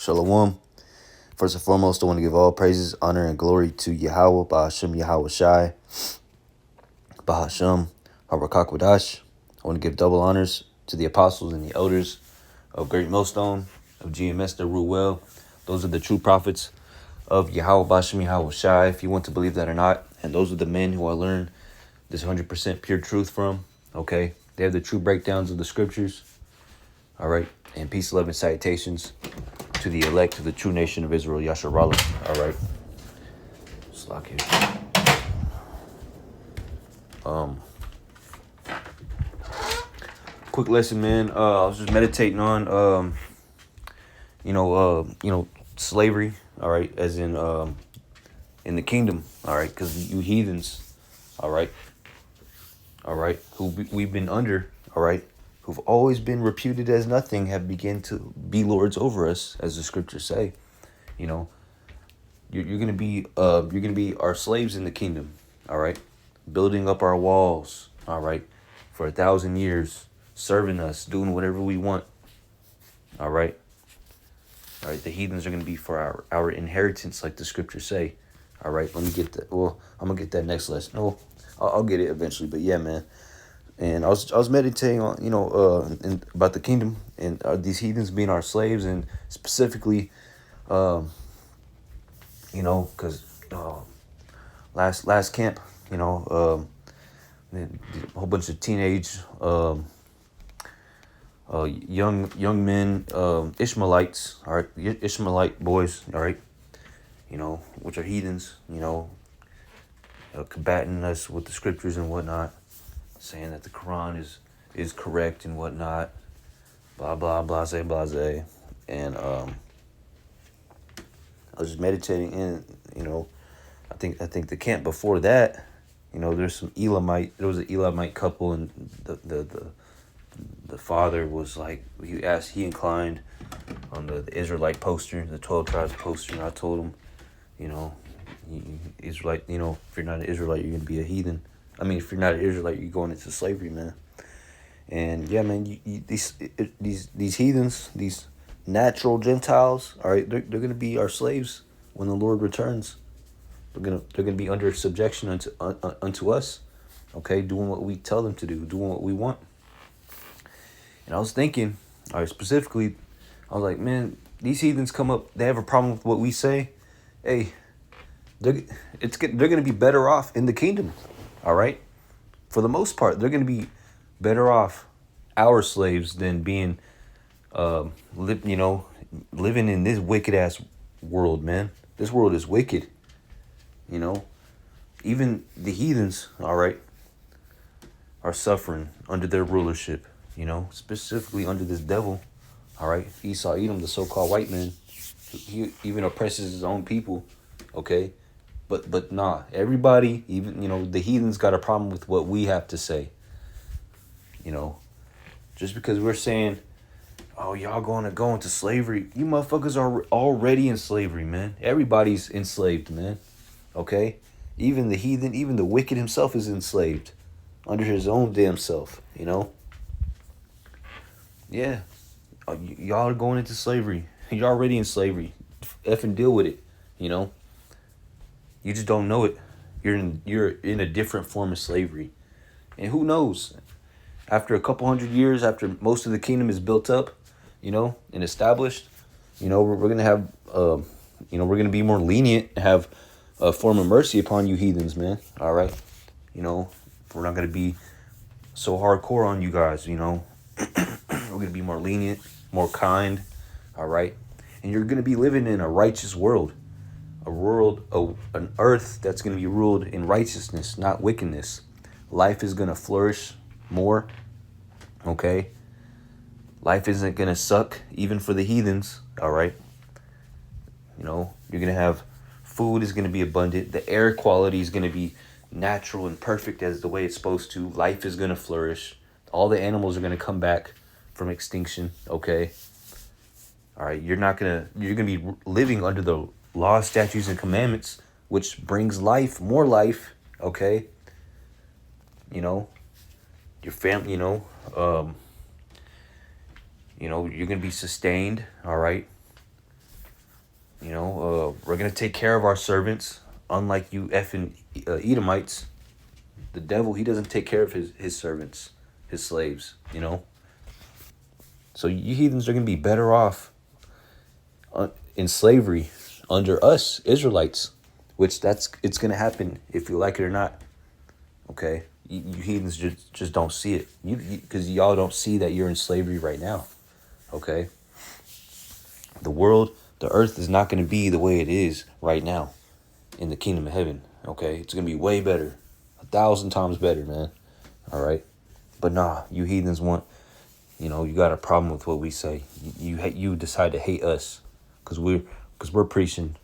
Shalom. First and foremost, I want to give all praises, honor, and glory to Yahweh, Ba'ashem Yahweh Shai, Ba'ashem Harakakwadash. I want to give double honors to the apostles and the elders of Great Millstone, of GMS that rule well. Those are the true prophets of Yahweh, Ba'ashem Yahweh Shai, if you want to believe that or not. And those are the men who I learned this 100% pure truth from, okay? They have the true breakdowns of the scriptures, all right? And peace, love, and salutations to the elect of the true nation of Israel, Yasharallah. All right. Slack here. Quick lesson, man. I was just meditating on, slavery. All right, as in the kingdom. All right, because you heathens. All right. Who we've been under. All right. Who've always been reputed as nothing, have begun to be lords over us, as the scriptures say. You know, you're gonna be our slaves in the kingdom, all right, building up our walls, all right, for 1,000 years, serving us, doing whatever we want, all right. The heathens are gonna be for our inheritance, like the scriptures say, all right. Let me get that. Well, I'm gonna get that next lesson. No, I'll get it eventually, but yeah, man. And I was meditating on, about the kingdom and these heathens being our slaves, and specifically, because last camp, a whole bunch of teenage, young men, Ishmaelites, all right, Ishmaelite boys, all right, which are heathens, combating us with the scriptures and whatnot, saying that the Quran is correct and whatnot, blah blah blase blase, and I was just meditating in, I think the camp before that, there's some Elamite. There was an Elamite couple, and the father was like, he inclined on the Israelite poster, the 12 tribes poster, and I told him, Israelite, if you're not an Israelite, you're gonna be a heathen. I mean, if you're not an Israelite, you're going into slavery, man. And yeah, man, these heathens, these natural Gentiles, all right, they're gonna be our slaves when the Lord returns. They're gonna be under subjection unto us, okay, doing what we tell them to do, doing what we want. And I was thinking, all right, specifically, I was like, man, these heathens come up, they have a problem with what we say. Hey, they're gonna be better off in the kingdom. All right. For the most part, they're going to be better off, our slaves, than being, living in this wicked ass world, man. This world is wicked. Even the heathens, all right, are suffering under their rulership. Specifically under this devil. All right, Esau, Edom, the so-called white man, he even oppresses his own people. Okay. But nah, everybody, even, the heathens got a problem with what we have to say. Just because we're saying, oh, y'all going to go into slavery. You motherfuckers are already in slavery, man. Everybody's enslaved, man. Okay? Even the heathen, even the wicked himself is enslaved under his own damn self, Yeah. Y'all are going into slavery. You're already in slavery. Effing deal with it, You just don't know it. You're in a different form of slavery. And who knows? After a couple hundred years, after most of the kingdom is built up, and established, we're going to have, we're going to be more lenient, have a form of mercy upon you heathens, man. All right. We're not going to be so hardcore on you guys, We're going to be more lenient, more kind. All right. And you're going to be living in a righteous world. An earth that's going to be ruled in righteousness, not wickedness. Life is going to flourish more, okay? Life isn't going to suck, even for the heathens, all right? You're going to have, food is going to be abundant. The air quality is going to be natural and perfect as the way it's supposed to. Life is going to flourish. All the animals are going to come back from extinction, okay? All right, you're going to be living under the laws, statutes, and commandments, which brings life, more life, okay? Your family, you're going to be sustained, all right? We're gonna take care of our servants, unlike you effing Edomites. The devil, he doesn't take care of his servants, his slaves. So you heathens are gonna be better off in slavery under us Israelites, which it's gonna happen if you like it or not. Okay, you heathens just don't see it. Because y'all don't see that you're in slavery right now. Okay, the earth is not gonna be the way it is right now in the kingdom of heaven. Okay, it's gonna be way better, 1,000 times better, man. All right, but nah, you heathens you got a problem with what we say. You decide to hate us because we're preaching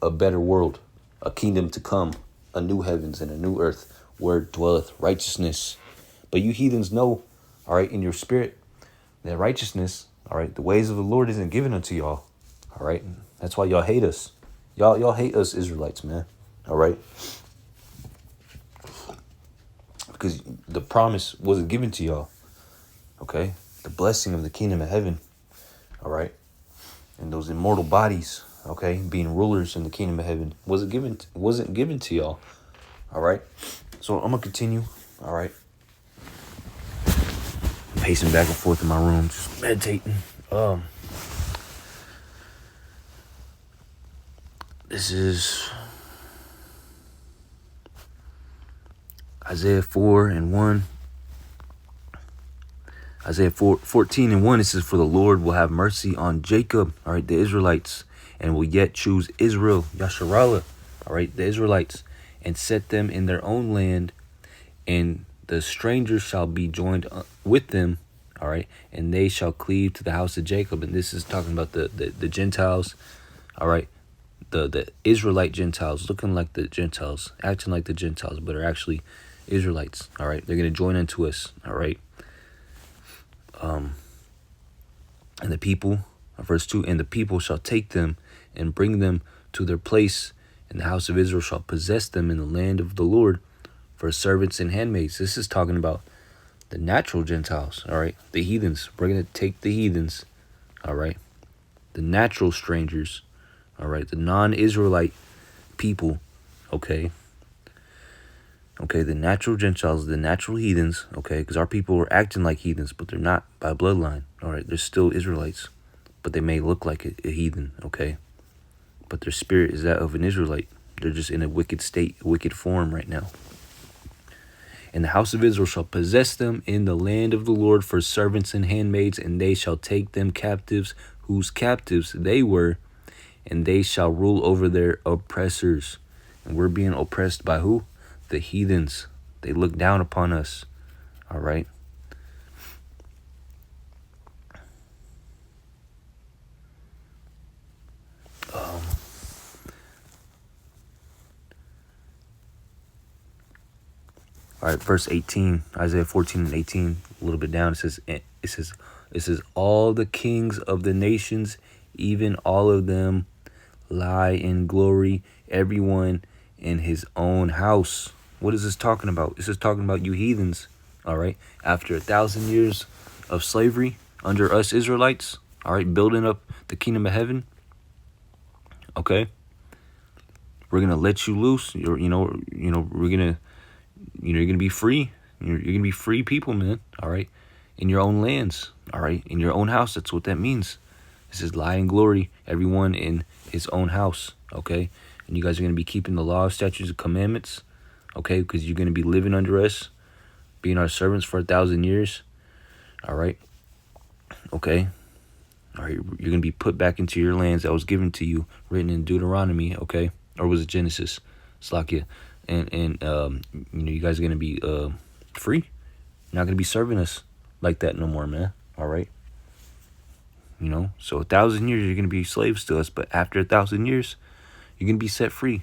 a better world, a kingdom to come, a new heavens and a new earth where dwelleth righteousness. But you heathens know, all right, in your spirit, that righteousness, all right, the ways of the Lord isn't given unto y'all. All right, that's why y'all hate us. Y'all hate us Israelites, man. All right, because the promise wasn't given to y'all. Okay, the blessing of the kingdom of heaven. All right, and those immortal bodies. Okay, being rulers in the kingdom of heaven wasn't given to y'all. All right, so I'm gonna continue. All right, pacing back and forth in my room, just meditating. This is Isaiah 4:1. Isaiah 14:1. It says, "For the Lord will have mercy on Jacob," all right, the Israelites, "and will yet choose Israel," Yasharallah, all right, the Israelites, "and set them in their own land, and the strangers shall be joined with them," all right, "and they shall cleave to the house of Jacob." And this is talking about the Gentiles, all right, the Israelite Gentiles, looking like the Gentiles, acting like the Gentiles, but are actually Israelites, all right. They're going to join unto us, all right. And the people, verse 2, "and the people shall take them and bring them to their place, and the house of Israel shall possess them in the land of the Lord for servants and handmaids." This is talking about the natural Gentiles, all right, the heathens. We're going to take the heathens, all right, the natural strangers, all right, the non-Israelite people, okay, the natural Gentiles, the natural heathens, okay, because our people are acting like heathens, but they're not by bloodline, all right, they're still Israelites, but they may look like a heathen, okay, but their spirit is that of an Israelite. They're just in a wicked state, wicked form right now. "And the house of Israel shall possess them in the land of the Lord for servants and handmaids, and they shall take them captives, whose captives they were, and they shall rule over their oppressors." And we're being oppressed by who? The heathens. They look down upon us, all right. All right, verse 18, Isaiah 14:18, a little bit down. It says, "All the kings of the nations, even all of them, lie in glory, everyone in his own house." What is this talking about? This is talking about you heathens, all right? After 1,000 years of slavery under us Israelites, all right, building up the kingdom of heaven, okay? We're gonna let you loose. We're gonna. You're going to be free. You're going to be free people, man. All right. In your own lands. All right. In your own house. That's what that means. This is lie and glory. Everyone in his own house. Okay. And you guys are going to be keeping the law, statutes, and commandments. Okay. Because you're going to be living under us. Being our servants for 1,000 years. All right. Okay. All right. You're going to be put back into your lands that was given to you. Written in Deuteronomy. Okay. Or was it Genesis? Slakia. And you guys are going to be free. You're not going to be serving us like that no more, man. All right. So 1,000 years you're going to be slaves to us, but after 1,000 years you're going to be set free,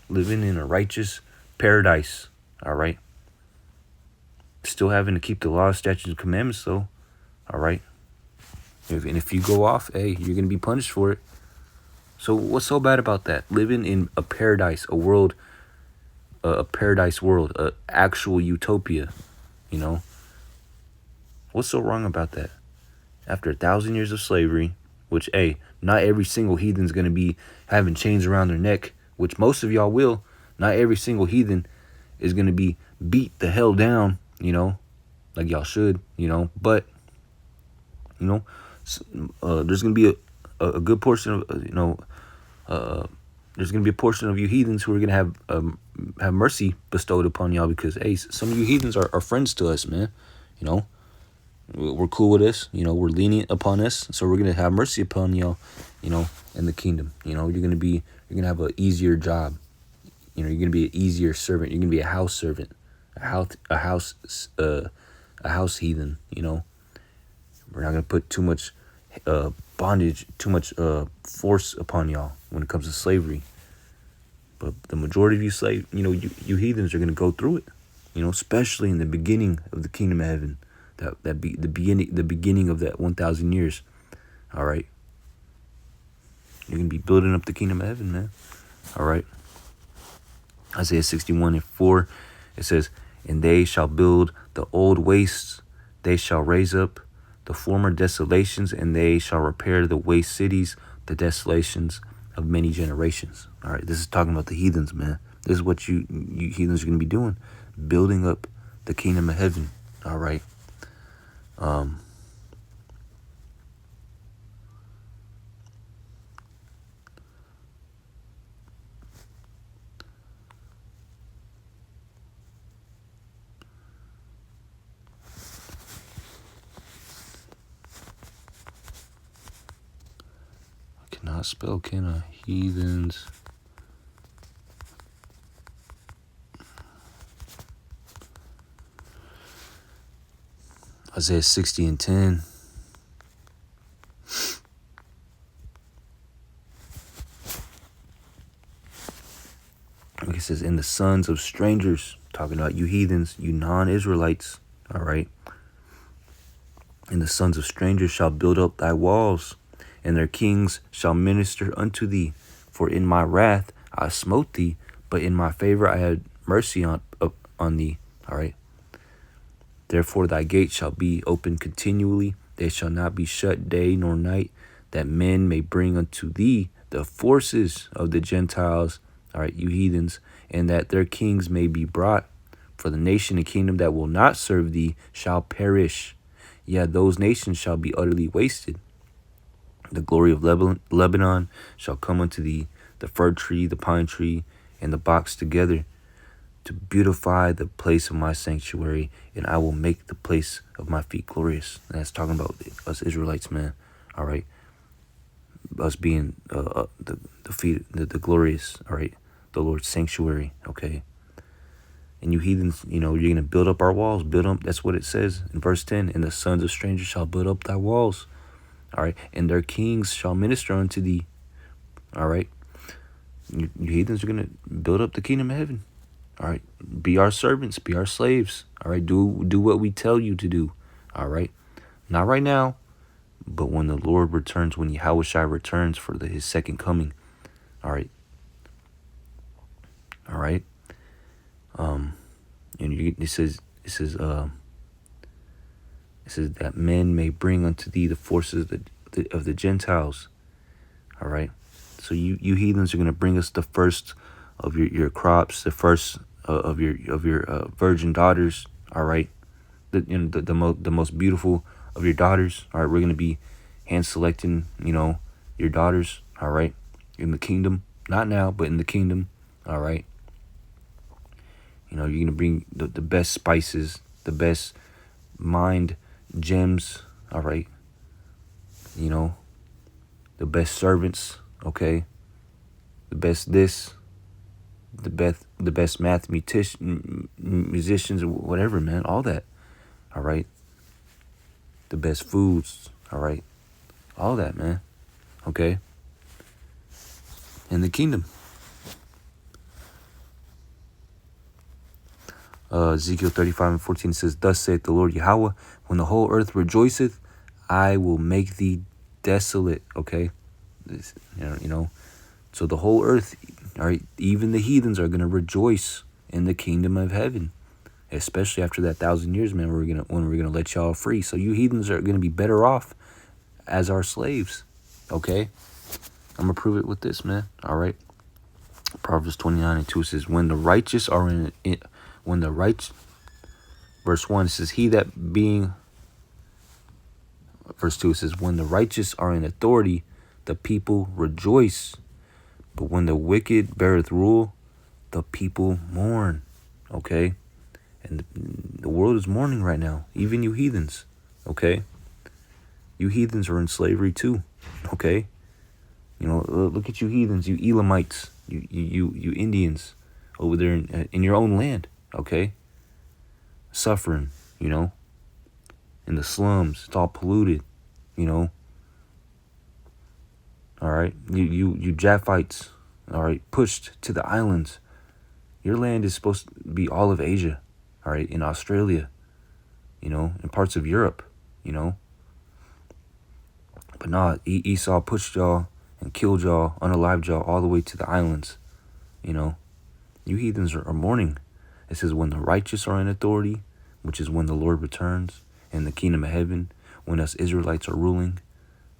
living in a righteous paradise. All right. Still having to keep the law, statutes, and commandments though. All right. And if you go off, hey, you're going to be punished for it. So what's so bad about that? Living in a paradise, a paradise world, a actual utopia, What's so wrong about that? After 1,000 years of slavery, which, hey, Not every single heathen's going to be having chains around their neck, which most of y'all will. Not every single heathen is going to be beat the hell down, like y'all should, but, there's going to be a good portion of, there's going to be a portion of you heathens who are going to have mercy bestowed upon y'all because, hey, some of you heathens are friends to us, man. We're cool with this. We're lenient upon this. So we're going to have mercy upon y'all, in the kingdom. You're going to have an easier job. You're going to be an easier servant. You're going to be a house servant, a house heathen, We're not going to put too much bondage, too much force upon y'all when it comes to slavery. But the majority of you you heathens are going to go through it, especially in the beginning of the kingdom of heaven, that be the beginning of that 1,000 years. All right. You're going to be building up the kingdom of heaven, man. All right. Isaiah 61:4, it says, "And they shall build the old wastes, they shall raise up the former desolations, and they shall repair the waste cities, the desolations of many generations." All right, this is talking about the heathens, man. This is what you heathens are going to be doing, building up the kingdom of heaven. All right. Cannot spell, can I? Heathens. Isaiah 60:10. It says, "In the sons of strangers," talking about you heathens, you non-Israelites, all right? "And the sons of strangers shall build up thy walls, and their kings shall minister unto thee. For in my wrath I smote thee, but in my favor I had mercy on thee." All right. "Therefore thy gates shall be open continually, they shall not be shut day nor night, that men may bring unto thee the forces of the Gentiles," all right, you heathens, "and that their kings may be brought. For the nation and kingdom that will not serve thee shall perish. Yeah, those nations shall be utterly wasted. The glory of Lebanon shall come unto thee, the fir tree, the pine tree, and the box together, to beautify the place of my sanctuary, and I will make the place of my feet glorious." And that's talking about us Israelites, man. All right, us being the feet, the glorious. All right, the Lord's sanctuary. Okay, and you heathens, you're gonna build up our walls, build them. That's what it says in verse 10. "And the sons of strangers shall build up thy walls. All right, and their kings shall minister unto thee." All right, you heathens are gonna build up the kingdom of heaven. All right, be our servants, be our slaves. All right, do what we tell you to do. All right, not right now, but when the Lord returns, when Yahushua returns for his second coming. All right, all right. And it says that men may bring unto thee the forces of the Gentiles. All right, so you heathens are gonna bring us the first of your crops, the first of your virgin daughters. All right, the most beautiful of your daughters. All right, we're gonna be hand selecting your daughters. All right, in the kingdom, not now, but in the kingdom. All right, you're gonna bring the best spices, the best mind gems. All right, the best servants. Okay, the best this, the best musicians, or whatever, man, all that. All right, the best foods. All right, all that, man. Okay, in the kingdom. Ezekiel 35:14 says, "Thus saith the Lord Yahweh, when the whole earth rejoiceth, I will make thee desolate." Okay, so the whole earth, all right, even the heathens are gonna rejoice in the kingdom of heaven, especially after that 1,000 years, man. When we're gonna let y'all free. So you heathens are gonna be better off as our slaves. Okay? I'm going to prove it with this, man. All right? Proverbs 29:2 says, when the righteous are when the righteous, verse 1 says, verse 2 says, when the righteous are in authority, the people rejoice. But when the wicked beareth rule, the people mourn. Okay? And the world is mourning right now. Even you heathens. Okay? You heathens are in slavery too. Okay? You know, look at you heathens, you Elamites, you Indians over there in your own land. Okay? Suffering, you know, in the slums. It's all polluted, you know. All right? You Japhites, all right, pushed to the islands. Your land is supposed to be all of Asia, all right, in Australia, you know, in parts of Europe, you know. But nah, Esau pushed y'all and killed y'all, unalived y'all all the way to the islands, you know. You heathens are mourning. It says, when the righteous are in authority, which is when the Lord returns in the kingdom of heaven, when us Israelites are ruling,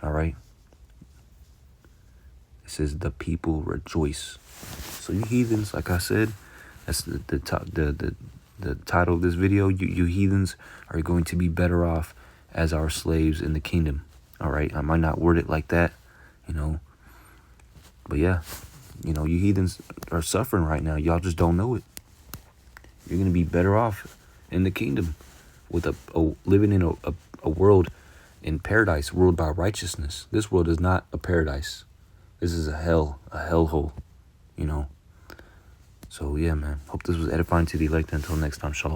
all right. It says the people rejoice. So you heathens, like I said, that's the title of this video. You heathens are going to be better off as our slaves in the kingdom. All right. I might not word it like that, you know. But yeah, you know, you heathens are suffering right now. Y'all just don't know it. You're going to be better off in the kingdom with living in a world in paradise, ruled by righteousness. This world is not a paradise. This is a hellhole, you know. So yeah, man. Hope this was edifying to the elect. Until next time, shalom.